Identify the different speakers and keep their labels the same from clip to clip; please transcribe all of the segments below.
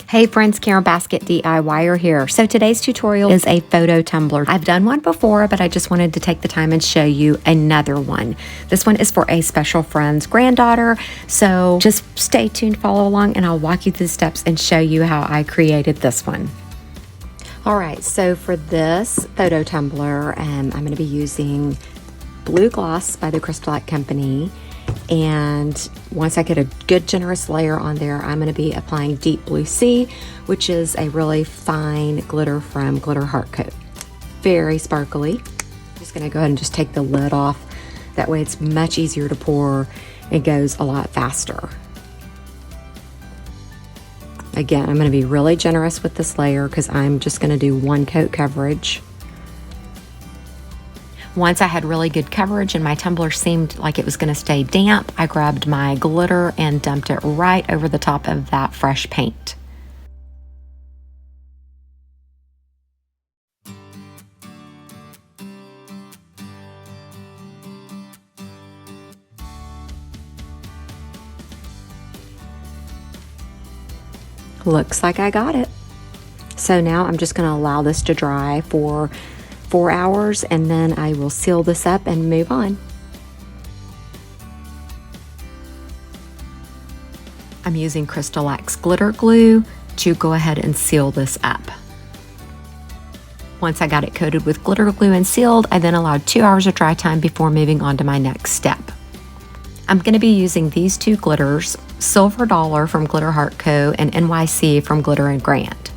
Speaker 1: Hey friends, Karen Basket DIYer here. So today's tutorial is a photo tumbler. I've done one before, but I just wanted to take the time and show you another one. This one is for a special friend's granddaughter. So just stay tuned, follow along, and I'll walk you through the steps and show you how I created this one. All right, so for this photo tumbler, I'm going to be using Blue Gloss by the Crystalac company. And once I get a good generous layer on there, I'm going to be applying Deep Blue Sea, which is a really fine glitter from Glitter Heart Coat. Very sparkly. I'm just going to go ahead and just take the lid off. That way it's much easier to pour. It goes a lot faster. Again, I'm going to be really generous with this layer because I'm just going to do one coat coverage. Once I had really good coverage and my tumbler seemed like it was going to stay damp, I grabbed my glitter and dumped it right over the top of that fresh paint. Looks like I got it. So now I'm just going to allow this to dry for 4 hours, and then I will seal this up and move on. I'm using Crystalac's glitter glue to go ahead and seal this up. Once I got it coated with glitter glue and sealed, I then allowed 2 hours of dry time before moving on to my next step. I'm going to be using these two glitters, Silver Dollar from Glitter Heart Co. and NYC from Glitter and Grand.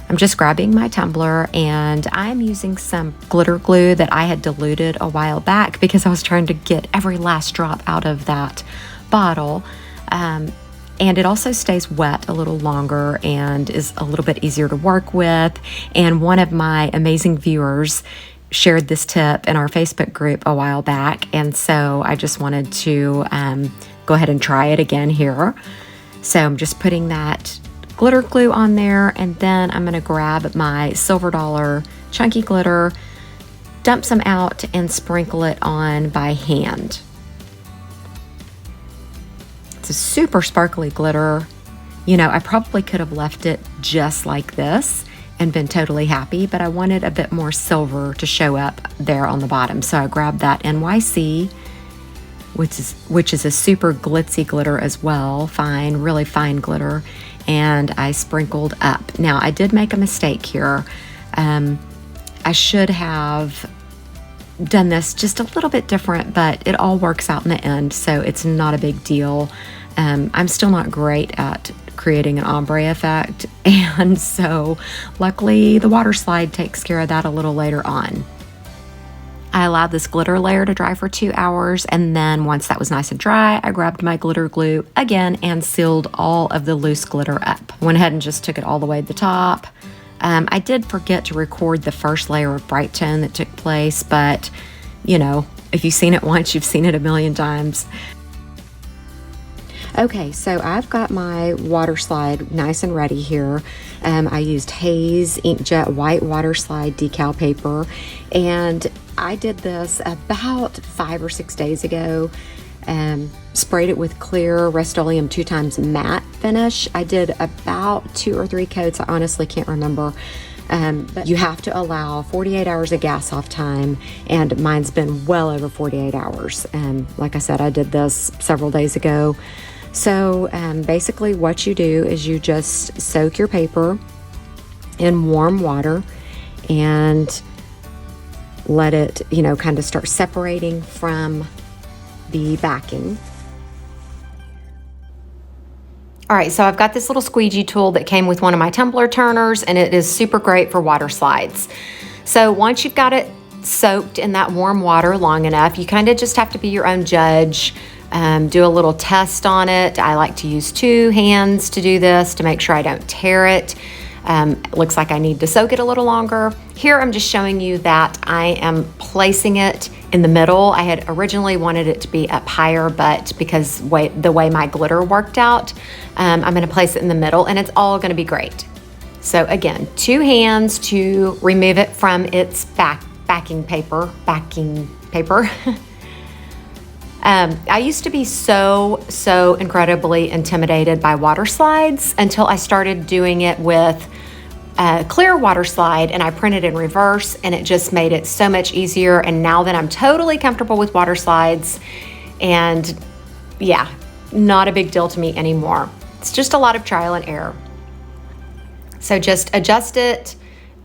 Speaker 1: I'm just grabbing my tumbler and I'm using some glitter glue that I had diluted a while back because I was trying to get every last drop out of that bottle. And it also stays wet a little longer and is a little bit easier to work with. And one of my amazing viewers shared this tip in our Facebook group a while back. And so I just wanted to go ahead and try it again here. So I'm just putting that glitter glue on there, and then I'm going to grab my Silver Dollar chunky glitter, dump some out, and sprinkle it on by hand. It's a super sparkly glitter. You know, I probably could have left it just like this and been totally happy, but I wanted a bit more silver to show up there on the bottom. So I grabbed that NYC, which is a super glitzy glitter as well, fine, really fine glitter, and I sprinkled up. Now, I did make a mistake here. I should have done this just a little bit different, but it all works out in the end, so it's not a big deal. I'm still not great at creating an ombre effect, and so luckily the Waterslide takes care of that a little later on. I allowed this glitter layer to dry for 2 hours, and then once that was nice and dry, I grabbed my glitter glue again and sealed all of the loose glitter up. Went ahead and just took it all the way to the top. I did forget to record the first layer of Bright Tone that took place, but you know, if you've seen it once, you've seen it a million times. Okay, so I've got my Waterslide nice and ready here. I used Haze Inkjet White Waterslide decal paper, and I did this about 5 or 6 days ago. Sprayed it with clear Rustoleum 2x matte finish. I did about 2 or 3 coats. I honestly can't remember. But you have to allow 48 hours of gas off time, and mine's been well over 48 hours. Like I said, I did this several days ago. So basically what you do is you just soak your paper in warm water and let it, you know, kind of start separating from the backing. All right, so I've got this little squeegee tool that came with one of my tumbler turners, and it is super great for water slides. So once you've got it soaked in that warm water long enough, you kind of just have to be your own judge. Do a little test on it. I like to use 2 hands to do this to make sure I don't tear it. Looks like I need to soak it a little longer. Here I'm just showing you that I am placing it in the middle. I had originally wanted it to be up higher, but because the way my glitter worked out, I'm going to place it in the middle, and it's all going to be great. So again, 2 hands to remove it from its backing paper. I used to be so incredibly intimidated by water slides until I started doing it with a clear water slide, and I printed in reverse, and it just made it so much easier. And now that I'm totally comfortable with water slides, and yeah, not a big deal to me anymore. It's just a lot of trial and error. So just adjust it,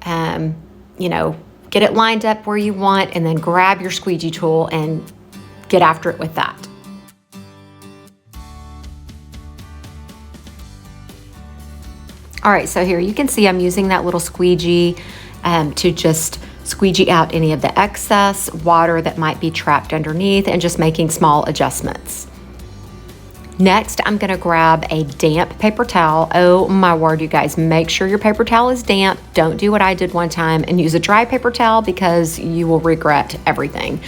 Speaker 1: you know, get it lined up where you want, and then grab your squeegee tool and get after it with that. All right, so here you can see I'm using that little squeegee to just squeegee out any of the excess water that might be trapped underneath and just making small adjustments. Next, I'm gonna grab a damp paper towel. Oh my word, you guys, make sure your paper towel is damp. Don't do what I did one time and use a dry paper towel, because you will regret everything.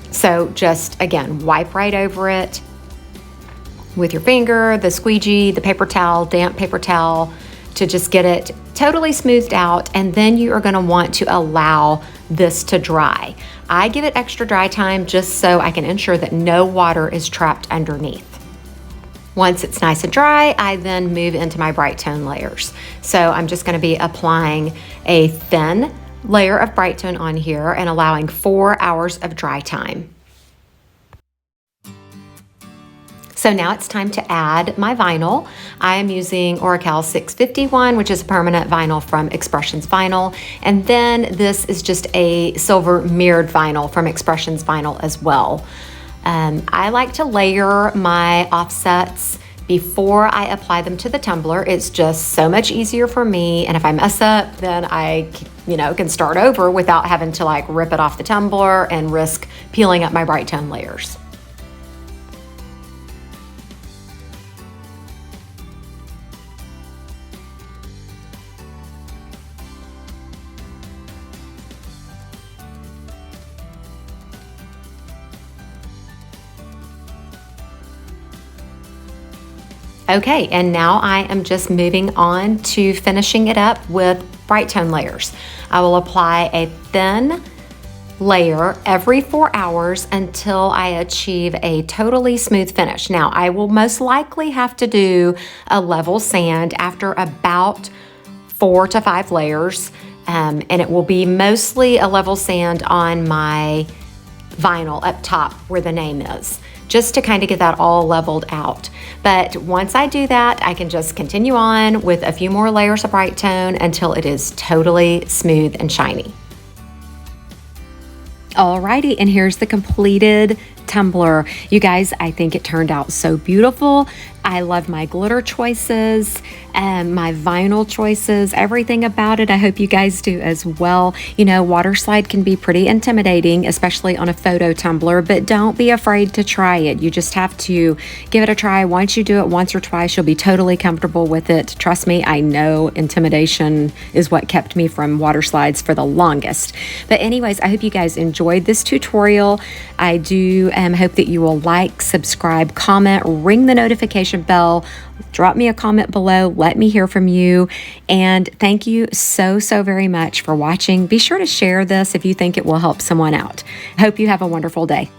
Speaker 1: So just, again, wipe right over it with your finger, the squeegee, the paper towel, damp paper towel, to just get it totally smoothed out. And then you are gonna want to allow this to dry. I give it extra dry time just so I can ensure that no water is trapped underneath. Once it's nice and dry, I then move into my bright tone layers. So I'm just gonna be applying a thin layer of bright tone on here and allowing 4 hours of dry time. So now it's time to add my vinyl. I am using Orcal 651, which is a permanent vinyl from Expressions Vinyl. And then this is just a silver mirrored vinyl from Expressions Vinyl as well. I like to layer my offsets before I apply them to the tumbler. It's just so much easier for me. And if I mess up, then I, can start over without having to like rip it off the tumbler and risk peeling up my bright tone layers. Okay, and now I am just moving on to finishing it up with bright tone layers. I will apply a thin layer every 4 hours until I achieve a totally smooth finish. Now, I will most likely have to do a level sand after about 4 to 5 layers, and it will be mostly a level sand on my vinyl up top where the name is, just to kind of get that all leveled out. But once I do that, I can just continue on with a few more layers of bright tone until it is totally smooth and shiny. Alrighty, and here's the completed tumbler. You guys, I think it turned out so beautiful. I love my glitter choices and my vinyl choices, everything about it. I hope you guys do as well. Water slide can be pretty intimidating, especially on a photo tumbler, but don't be afraid to try it. You just have to give it a try. Once you do it once or twice, you'll be totally comfortable with it. Trust me, I know intimidation is what kept me from water slides for the longest. But anyways, I hope you guys enjoyed this tutorial. I do hope that you will like, subscribe, comment, ring the notification bell, drop me a comment below, let me hear from you, and thank you so very much for watching. Be sure to share this if you think it will help someone out. Hope you have a wonderful day.